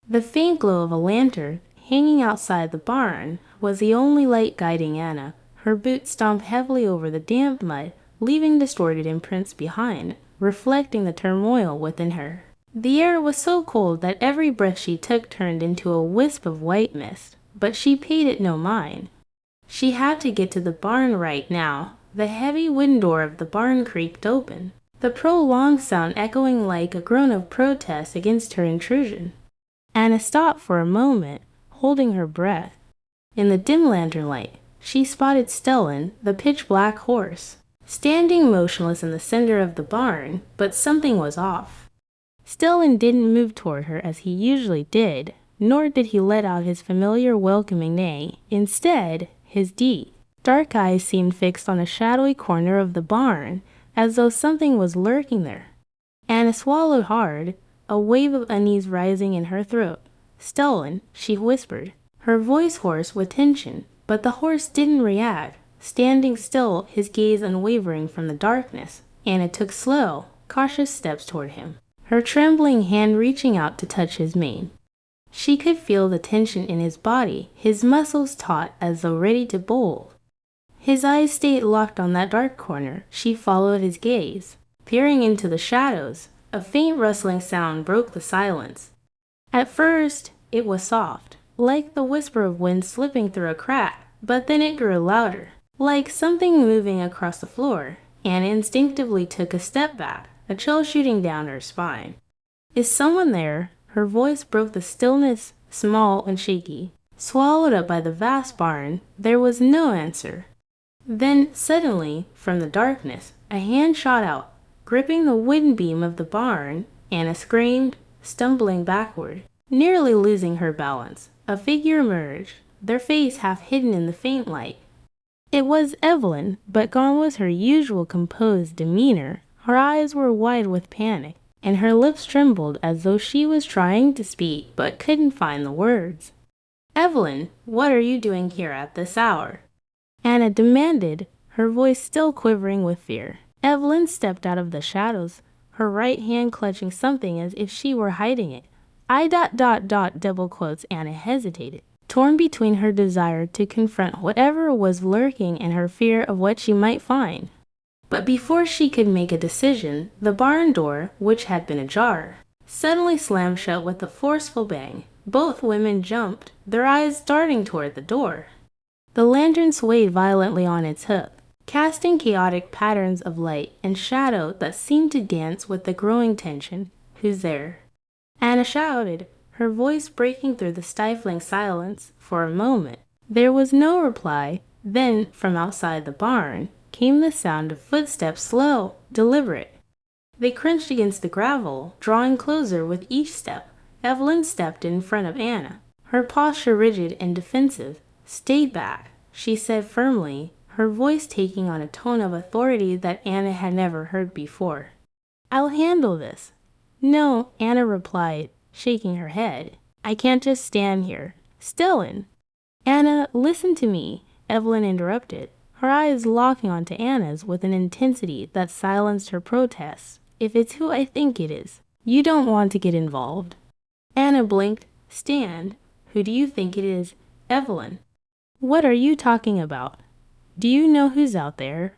The faint glow of a lantern hanging outside the barn was the only light guiding Anna. Her boots stomped heavily over the damp mud, leaving distorted imprints behind, reflecting the turmoil within her. The air was so cold that every breath she took turned into a wisp of white mist, but she paid it no mind. She had to get to the barn right now. The heavy wooden door of the barn creaked open, the prolonged sound echoing like a groan of protest against her intrusion. Anna stopped for a moment, holding her breath. In the dim lantern light, she spotted Stellan, the pitch-black horse, standing motionless in the center of the barn, but something was off. Stellan didn't move toward her as he usually did, nor did he let out his familiar welcoming neigh. Instead, his deep, dark eyes seemed fixed on a shadowy corner of the barn, as though something was lurking there. Anna swallowed hard, a wave of unease rising in her throat. "Stellan," she whispered, her voice hoarse with tension, but the horse didn't react. Standing still, his gaze unwavering from the darkness, Anna took slow, cautious steps toward him, her trembling hand reaching out to touch his mane. She could feel the tension in his body, his muscles taut as though ready to bolt. His eyes stayed locked on that dark corner. She followed his gaze, peering into the shadows. A faint rustling sound broke the silence. At first, it was soft, like the whisper of wind slipping through a crack, but then it grew louder, like something moving across the floor. Anna instinctively took a step back, a chill shooting down her spine. "Is someone there?" Her voice broke the stillness, small and shaky. Swallowed up by the vast barn, there was no answer. Then, suddenly, from the darkness, a hand shot out, gripping the wooden beam of the barn. Anna screamed, stumbling backward, nearly losing her balance. A figure emerged, their face half hidden in the faint light. It was Evelyn, but gone was her usual composed demeanor. Her eyes were wide with panic, and her lips trembled as though she was trying to speak but couldn't find the words. "Evelyn, what are you doing here at this hour?" Anna demanded, her voice still quivering with fear. Evelyn stepped out of the shadows, her right hand clutching something as if she were hiding it. Double quotes. Anna hesitated, torn between her desire to confront whatever was lurking and her fear of what she might find. But before she could make a decision, the barn door, which had been ajar, suddenly slammed shut with a forceful bang. Both women jumped, their eyes darting toward the door. The lantern swayed violently on its hook, casting chaotic patterns of light and shadow that seemed to dance with the growing tension. "Who's there?" Anna shouted, her voice breaking through the stifling silence. For a moment, there was no reply. Then, from outside the barn, came the sound of footsteps, slow, deliberate. They crunched against the gravel, drawing closer with each step. Evelyn stepped in front of Anna, her posture rigid and defensive. "Stay back," she said firmly, her voice taking on a tone of authority that Anna had never heard before. "I'll handle this." "No," Anna replied, shaking her head. "I can't just stand here." "Stellan." "Anna, listen to me," Evelyn interrupted, her eyes locking onto Anna's with an intensity that silenced her protests. "If it's who I think it is, you don't want to get involved." Anna blinked. "Stand. Who do you think it is?" "Evelyn." "What are you talking about? Do you know who's out there?"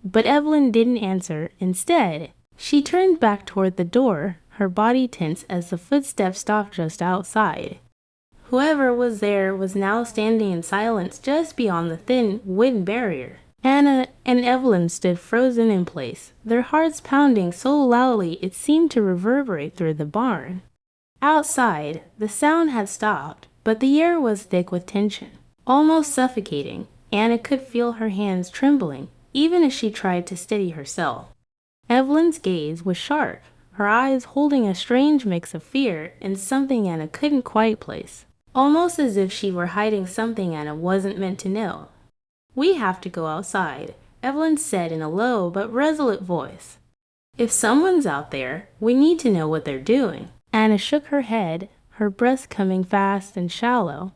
But Evelyn didn't answer. Instead, she turned back toward the door, her body tense as the footsteps stopped just outside. Whoever was there was now standing in silence just beyond the thin wooden barrier. Anna and Evelyn stood frozen in place, their hearts pounding so loudly it seemed to reverberate through the barn. Outside, the sound had stopped, but the air was thick with tension, almost suffocating. Anna could feel her hands trembling, even as she tried to steady herself. Evelyn's gaze was sharp, her eyes holding a strange mix of fear and something Anna couldn't quite place, almost as if she were hiding something Anna wasn't meant to know. "We have to go outside," Evelyn said in a low but resolute voice. "If someone's out there, we need to know what they're doing." Anna shook her head, her breath coming fast and shallow.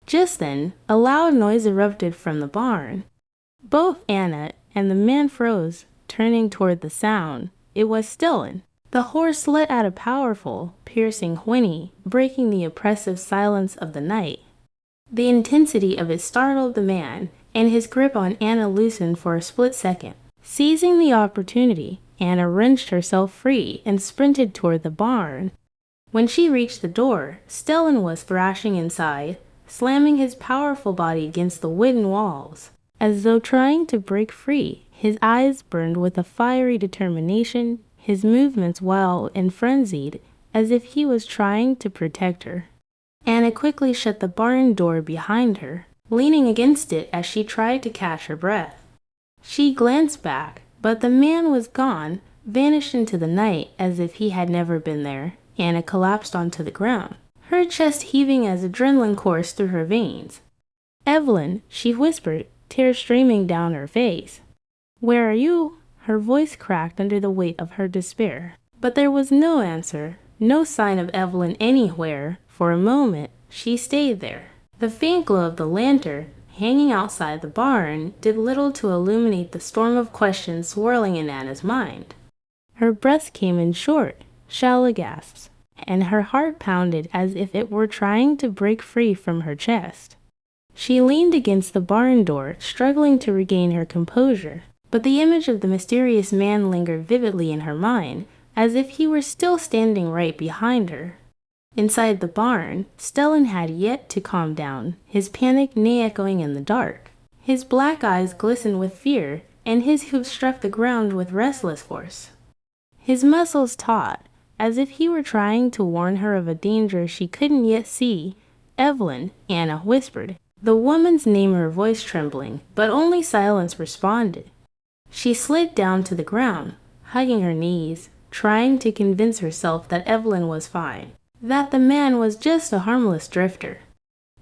Just then, a loud noise erupted from the barn. Both Anna and the man froze, turning toward the sound. It was Stellan. The horse let out a powerful, piercing whinny, breaking the oppressive silence of the night. The intensity of it startled the man, and his grip on Anna loosened for a split second. Seizing the opportunity, Anna wrenched herself free and sprinted toward the barn. When she reached the door, Stellan was thrashing inside, slamming his powerful body against the wooden walls. As though trying to break free, his eyes burned with a fiery determination, his movements wild and frenzied, as if he was trying to protect her. Anna quickly shut the barn door behind her, leaning against it as she tried to catch her breath. She glanced back, but the man was gone, vanished into the night as if he had never been there. Anna collapsed onto the ground, her chest heaving as adrenaline coursed through her veins. "Evelyn," she whispered, tears streaming down her face. "Where are you?" Her voice cracked under the weight of her despair. But there was no answer, no sign of Evelyn anywhere. For a moment, she stayed there. The faint glow of the lantern, hanging outside the barn, did little to illuminate the storm of questions swirling in Anna's mind. Her breath came in short, shallow gasps, and her heart pounded as if it were trying to break free from her chest. She leaned against the barn door, struggling to regain her composure, but the image of the mysterious man lingered vividly in her mind, as if he were still standing right behind her. Inside the barn, Stellan had yet to calm down, his panic neigh echoing in the dark. His black eyes glistened with fear, and his hooves struck the ground with restless force. His muscles taut, as if he were trying to warn her of a danger she couldn't yet see. "Evelyn," Anna whispered, the woman's name, her voice trembling, but only silence responded. She slid down to the ground, hugging her knees, trying to convince herself that Evelyn was fine, that the man was just a harmless drifter.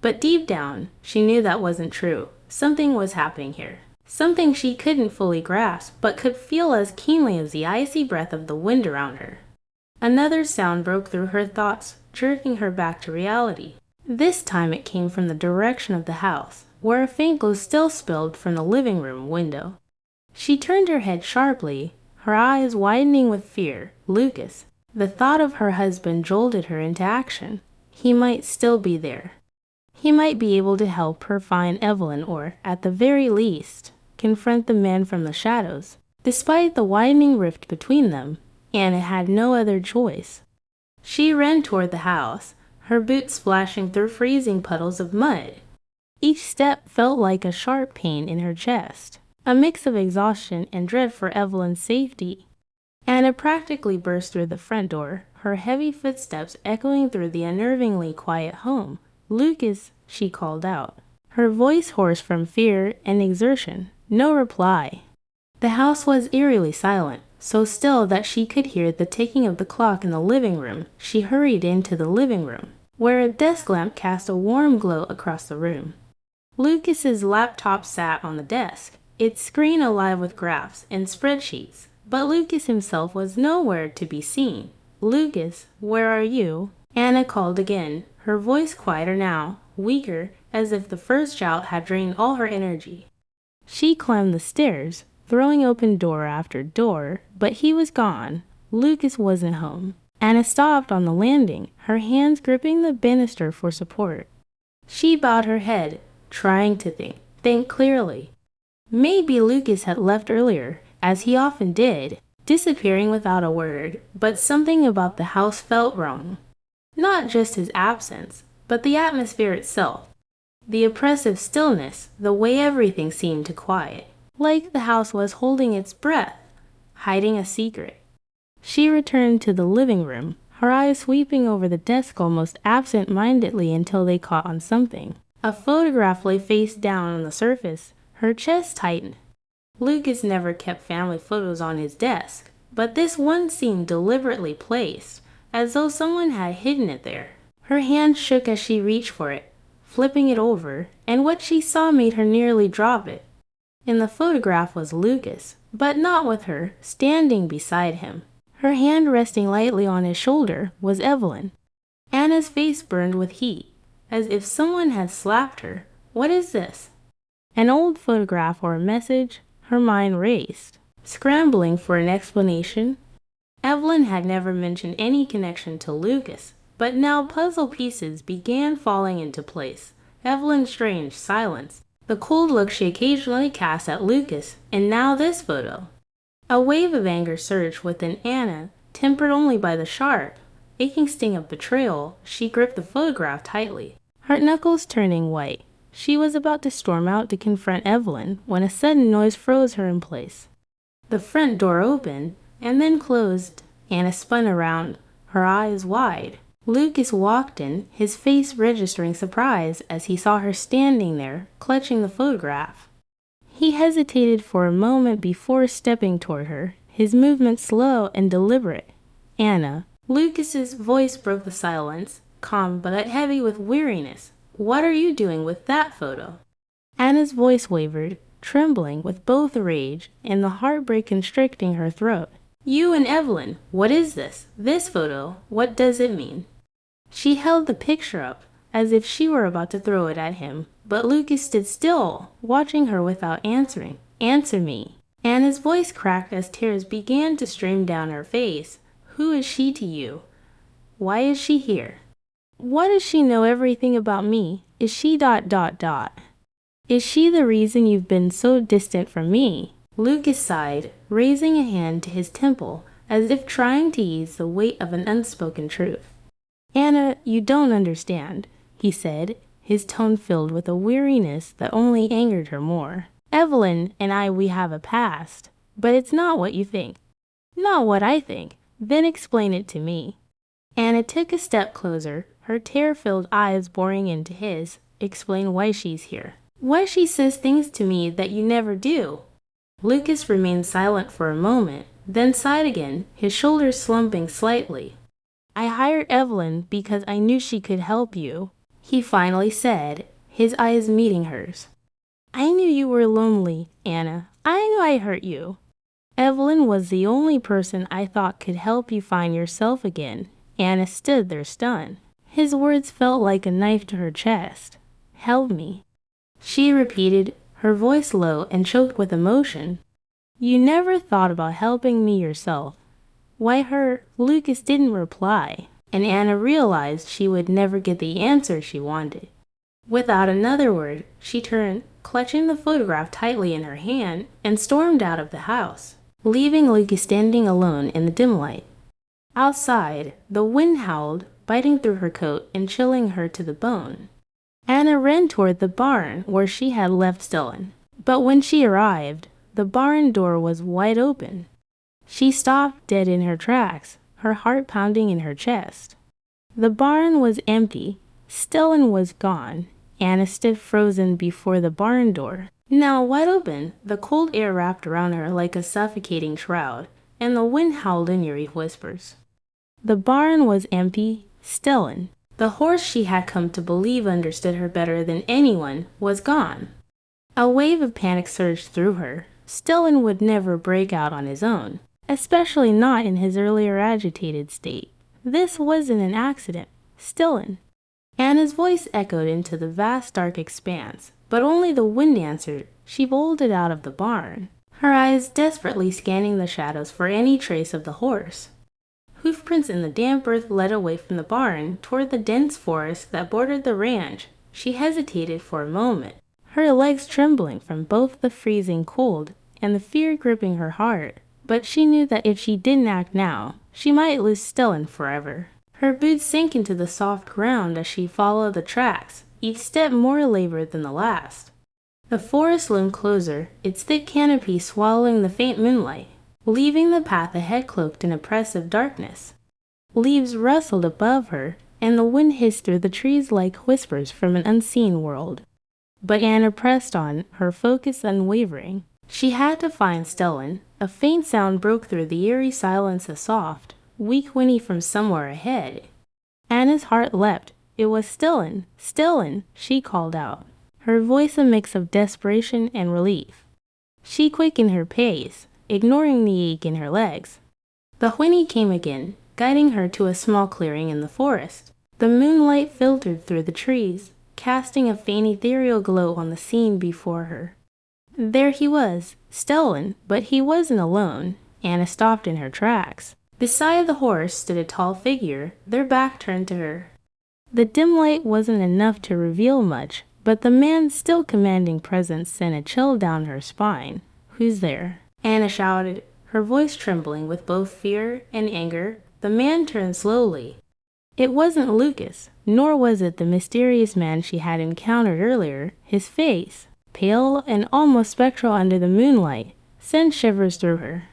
But deep down, she knew that wasn't true. Something was happening here. Something she couldn't fully grasp, but could feel as keenly as the icy breath of the wind around her. Another sound broke through her thoughts, jerking her back to reality. This time it came from the direction of the house, where a faint glow still spilled from the living room window. She turned her head sharply, her eyes widening with fear. Lucas. The thought of her husband jolted her into action. He might still be there. He might be able to help her find Evelyn or, at the very least, confront the man from the shadows. Despite the widening rift between them, Anna had no other choice. She ran toward the house, her boots splashing through freezing puddles of mud. Each step felt like a sharp pain in her chest, a mix of exhaustion and dread for Evelyn's safety. Anna practically burst through the front door, her heavy footsteps echoing through the unnervingly quiet home. "Lucas," she called out, her voice hoarse from fear and exertion. No reply. The house was eerily silent, so still that she could hear the ticking of the clock in the living room. She hurried into the living room, where a desk lamp cast a warm glow across the room. Lucas's laptop sat on the desk, its screen alive with graphs and spreadsheets. But Lucas himself was nowhere to be seen. "Lucas, where are you?" Anna called again, her voice quieter now, weaker, as if the first shout had drained all her energy. She climbed the stairs, throwing open door after door, but he was gone. Lucas wasn't home. Anna stopped on the landing, her hands gripping the banister for support. She bowed her head, trying to think clearly. Maybe Lucas had left earlier, as he often did, disappearing without a word, but something about the house felt wrong. Not just his absence, but the atmosphere itself. The oppressive stillness, the way everything seemed to quiet, like the house was holding its breath, hiding a secret. She returned to the living room, her eyes sweeping over the desk almost absent-mindedly until they caught on something. A photograph lay face down on the surface. Her chest tightened. Lucas never kept family photos on his desk, but this one seemed deliberately placed, as though someone had hidden it there. Her hand shook as she reached for it, flipping it over, and what she saw made her nearly drop it. In the photograph was Lucas, but not with her, standing beside him. Her hand resting lightly on his shoulder was Evelyn. Anna's face burned with heat, as if someone had slapped her. What is this? An old photograph or a message? Her mind raced, scrambling for an explanation. Evelyn had never mentioned any connection to Lucas, but now puzzle pieces began falling into place. Evelyn's strange silence, the cold look she occasionally cast at Lucas, and now this photo. A wave of anger surged within Anna, tempered only by the sharp, aching sting of betrayal. She gripped the photograph tightly, her knuckles turning white. She was about to storm out to confront Evelyn when a sudden noise froze her in place. The front door opened and then closed. Anna spun around, her eyes wide. Lucas walked in, his face registering surprise as he saw her standing there, clutching the photograph. He hesitated for a moment before stepping toward her, his movement slow and deliberate. "Anna." Lucas's voice broke the silence, calm but heavy with weariness. "What are you doing with that photo?" Anna's voice wavered, trembling with both rage and the heartbreak constricting her throat. "You and Evelyn, what is this? This photo, what does it mean?" She held the picture up, as if she were about to throw it at him, but Lucas stood still, watching her without answering. "Answer me." Anna's voice cracked as tears began to stream down her face. "Who is she to you? Why is she here? Why does she know everything about me? Is she ... Is she the reason you've been so distant from me?" Lucas sighed, raising a hand to his temple, as if trying to ease the weight of an unspoken truth. "Anna, you don't understand," he said, his tone filled with a weariness that only angered her more. "Evelyn and I, we have a past, but it's not what you think." "Not what I think? Then explain it to me." Anna took a step closer, her tear-filled eyes boring into his. "Explain why she's here. Why she says things to me that you never do." Lucas remained silent for a moment, then sighed again, his shoulders slumping slightly. "I hired Evelyn because I knew she could help you," he finally said, his eyes meeting hers. "I knew you were lonely, Anna. I knew I hurt you. Evelyn was the only person I thought could help you find yourself again." Anna stood there stunned. His words felt like a knife to her chest. "Help me," she repeated, her voice low and choked with emotion. "You never thought about helping me yourself." "Why her?" Lucas didn't reply, and Anna realized she would never get the answer she wanted. Without another word, she turned, clutching the photograph tightly in her hand, and stormed out of the house, leaving Lucas standing alone in the dim light. Outside, the wind howled, biting through her coat and chilling her to the bone. Anna ran toward the barn where she had left Stellan, but when she arrived, the barn door was wide open. She stopped dead in her tracks, her heart pounding in her chest. The barn was empty. Stellan was gone. Anna stood frozen before the barn door, now wide open. The cold air wrapped around her like a suffocating shroud, and the wind howled in eerie whispers. The barn was empty. Stellan, the horse she had come to believe understood her better than anyone, was gone. A wave of panic surged through her. Stellan would never break out on his own, especially not in his earlier agitated state. This wasn't an accident. Stellan. Anna's voice echoed into the vast dark expanse, but only the wind answered. She bolted out of the barn, her eyes desperately scanning the shadows for any trace of the horse. Hoofprints in the damp earth led away from the barn toward the dense forest that bordered the ranch. She hesitated for a moment, her legs trembling from both the freezing cold and the fear gripping her heart. But she knew that if she didn't act now, she might lose Stellan forever. Her boots sank into the soft ground as she followed the tracks, each step more labored than the last. The forest loomed closer, its thick canopy swallowing the faint moonlight, leaving the path ahead cloaked in oppressive darkness. Leaves rustled above her, and the wind hissed through the trees like whispers from an unseen world. But Anna pressed on, her focus unwavering. She had to find Stellan. A faint sound broke through the eerie silence, a soft, weak whinny from somewhere ahead. Anna's heart leapt. It was Stellan. "Stellan," she called out, her voice a mix of desperation and relief. She quickened her pace, ignoring the ache in her legs. The whinny came again, guiding her to a small clearing in the forest. The moonlight filtered through the trees, casting a faint ethereal glow on the scene before her. There he was, Stellan, but he wasn't alone. Anna stopped in her tracks. Beside the horse stood a tall figure, their back turned to her. The dim light wasn't enough to reveal much, but the man's still commanding presence sent a chill down her spine. "Who's there?" Anna shouted, her voice trembling with both fear and anger. The man turned slowly. It wasn't Lucas, nor was it the mysterious man she had encountered earlier. His face, pale and almost spectral under the moonlight, sent shivers through her.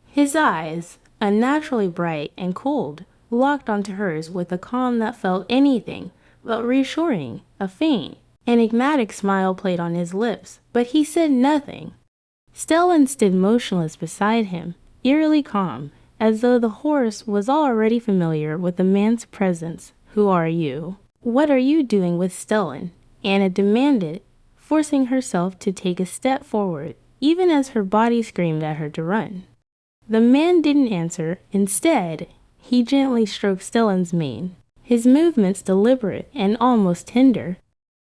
His eyes, unnaturally bright and cold, locked onto hers with a calm that felt anything but reassuring. A faint, enigmatic smile played on his lips, but he said nothing. Stellan stood motionless beside him, eerily calm, as though the horse was already familiar with the man's presence. "Who are you? What are you doing with Stellan?" Anna demanded, forcing herself to take a step forward, even as her body screamed at her to run. The man didn't answer. Instead, he gently stroked Stellan's mane, his movements deliberate and almost tender.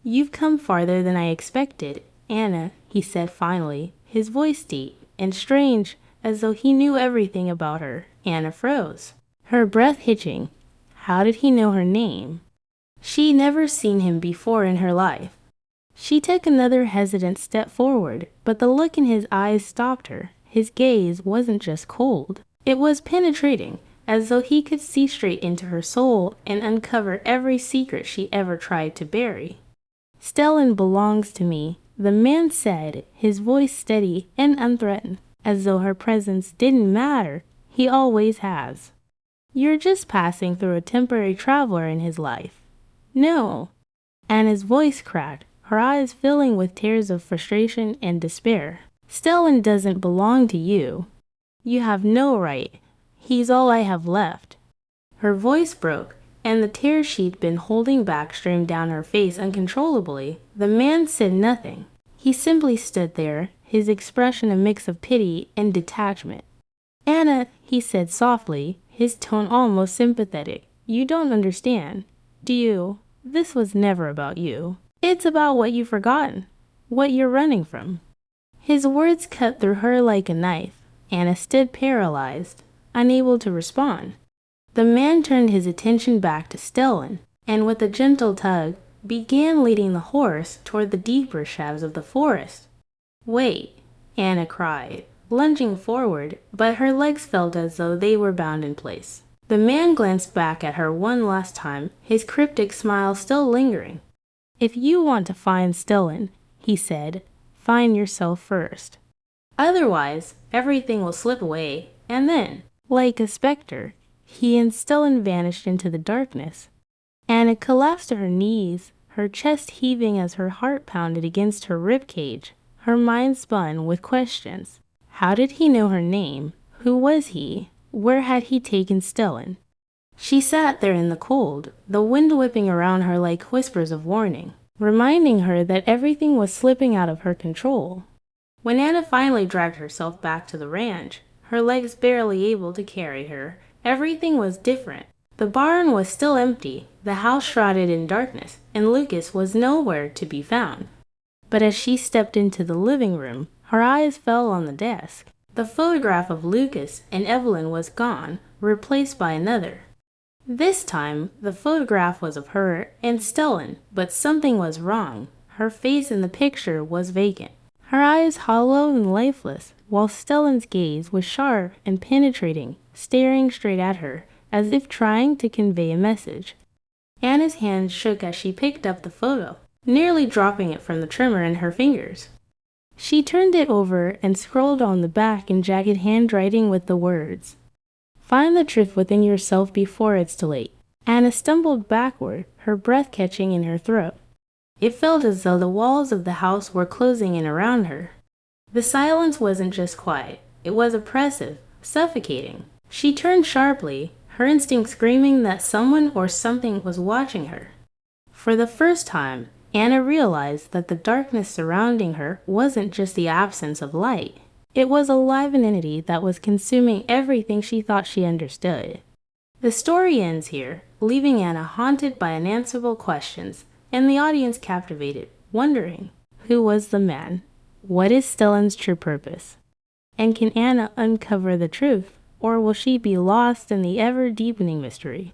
"You've come farther than I expected, Anna," he said finally, his voice deep and strange, as though he knew everything about her. Anna froze, her breath hitching. How did he know her name? She'd never seen him before in her life. She took another hesitant step forward, but the look in his eyes stopped her. His gaze wasn't just cold. It was penetrating, as though he could see straight into her soul and uncover every secret she ever tried to bury. "Stellan belongs to me," the man said, his voice steady and unthreatened, as though her presence didn't matter. "He always has. You're just passing through a temporary traveler in his life." "No." Anna's voice cracked, her eyes filling with tears of frustration and despair. "Stellan doesn't belong to you. You have no right. He's all I have left." Her voice broke, and the tears she'd been holding back streamed down her face uncontrollably. The man said nothing. He simply stood there, his expression a mix of pity and detachment. "Anna," he said softly, his tone almost sympathetic, "you don't understand, do you? This was never about you. It's about what you've forgotten, what you're running from." His words cut through her like a knife. Anna stood paralyzed, unable to respond. The man turned his attention back to Stellan, and with a gentle tug, began leading the horse toward the deeper shadows of the forest. "Wait," Anna cried, lunging forward, but her legs felt as though they were bound in place. The man glanced back at her one last time, his cryptic smile still lingering. "If you want to find Stellan," he said, "find yourself first. Otherwise, everything will slip away, and then, like a specter, he and Stellan vanished into the darkness." Anna collapsed to her knees, her chest heaving as her heart pounded against her ribcage. Her mind spun with questions. How did he know her name? Who was he? Where had he taken Stellan? She sat there in the cold, the wind whipping around her like whispers of warning, reminding her that everything was slipping out of her control. When Anna finally dragged herself back to the ranch, her legs barely able to carry her, everything was different. The barn was still empty, the house shrouded in darkness, and Lucas was nowhere to be found. But as she stepped into the living room, her eyes fell on the desk. The photograph of Lucas and Evelyn was gone, replaced by another. This time, the photograph was of her and Stellan, but something was wrong. Her face in the picture was vacant, her eyes hollow and lifeless, while Stellan's gaze was sharp and penetrating, staring straight at her, as if trying to convey a message. Anna's hand shook as she picked up the photo, nearly dropping it from the tremor in her fingers. She turned it over and scrolled on the back in jagged handwriting with the words, "Find the truth within yourself before it's too late." Anna stumbled backward, her breath catching in her throat. It felt as though the walls of the house were closing in around her. The silence wasn't just quiet, it was oppressive, suffocating. She turned sharply, her instinct screaming that someone or something was watching her. For the first time, Anna realized that the darkness surrounding her wasn't just the absence of light. It was a live entity that was consuming everything she thought she understood. The story ends here, leaving Anna haunted by unanswerable questions, and the audience captivated, wondering, who was the man? What is Stellan's true purpose? And can Anna uncover the truth, or will she be lost in the ever-deepening mystery?